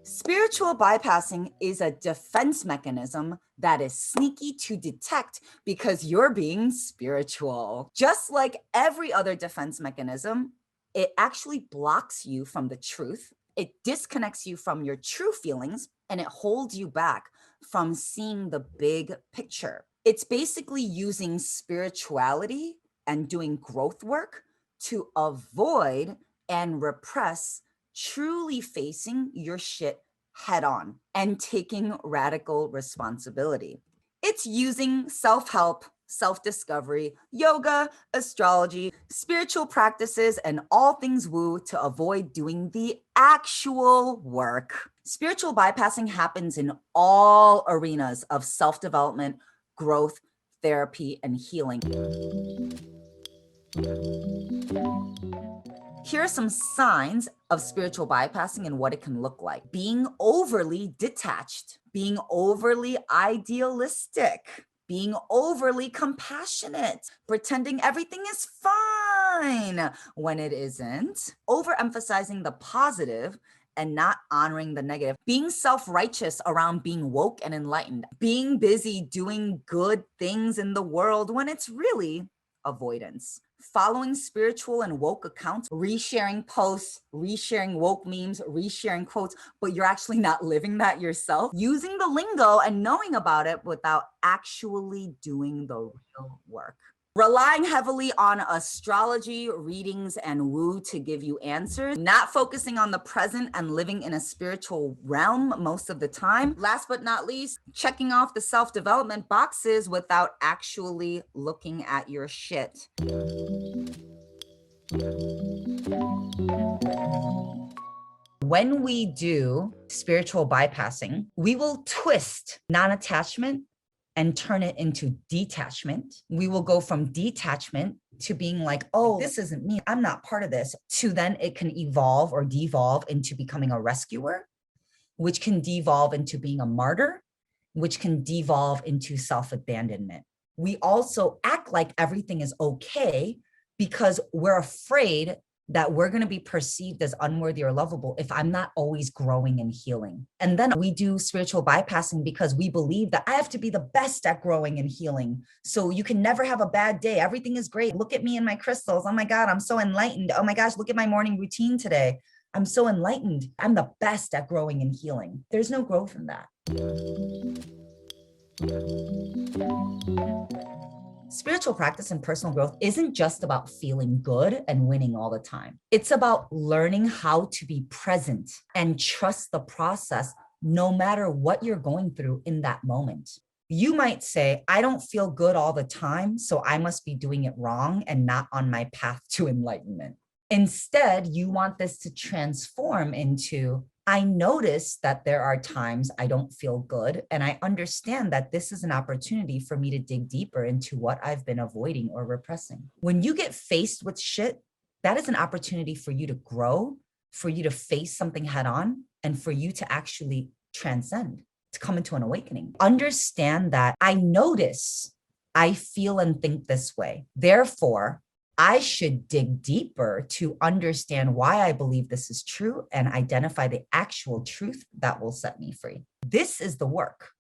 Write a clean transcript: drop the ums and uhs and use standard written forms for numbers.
Spiritual bypassing is a defense mechanism that is sneaky to detect because you're being spiritual. Just like every other defense mechanism, it actually blocks you from the truth. It disconnects you from your true feelings, and it holds you back from seeing the big picture. It's basically using spirituality and doing growth work to avoid and repress truly facing your shit head on and taking radical responsibility. It's using self-help, self-discovery, yoga, astrology, spiritual practices, and all things woo to avoid doing the actual work. Spiritual bypassing happens in all arenas of self-development, growth, therapy, and healing. Here are some signs of spiritual bypassing and what it can look like. Being overly detached, being overly idealistic, being overly compassionate, pretending everything is fine when it isn't, overemphasizing the positive and not honoring the negative, being self-righteous around being woke and enlightened, being busy doing good things in the world when it's really avoidance, following spiritual and woke accounts, resharing posts, resharing woke memes, resharing quotes, but you're actually not living that yourself, using the lingo and knowing about it without actually doing the real work. Relying heavily on astrology, readings, and woo to give you answers, not focusing on the present and living in a spiritual realm most of the time. Last but not least, checking off the self-development boxes without actually looking at your shit. When we do spiritual bypassing, we will twist non-attachment and turn it into detachment. We will go from detachment to being like, oh, this isn't me, I'm not part of this, to then it can evolve or devolve into becoming a rescuer, which can devolve into being a martyr, which can devolve into self-abandonment. We also act like everything is okay because we're afraid that we're going to be perceived as unworthy or lovable if I'm not always growing and healing. And then we do spiritual bypassing because we believe that I have to be the best at growing and healing. So you can never have a bad day. Everything is great. Look at me and my crystals. Oh my God, I'm so enlightened. Oh my gosh, look at my morning routine today. I'm so enlightened. I'm the best at growing and healing. There's no growth in that. Spiritual practice and personal growth isn't just about feeling good and winning all the time. It's about learning how to be present and trust the process no matter what you're going through in that moment. You might say, I don't feel good all the time, so I must be doing it wrong and not on my path to enlightenment. Instead, you want this to transform into, I notice that there are times I don't feel good, and I understand that this is an opportunity for me to dig deeper into what I've been avoiding or repressing. When you get faced with shit, that is an opportunity for you to grow, for you to face something head on, and for you to actually transcend, to come into an awakening. Understand that I notice I feel and think this way. Therefore, I should dig deeper to understand why I believe this is true and identify the actual truth that will set me free. This is the work.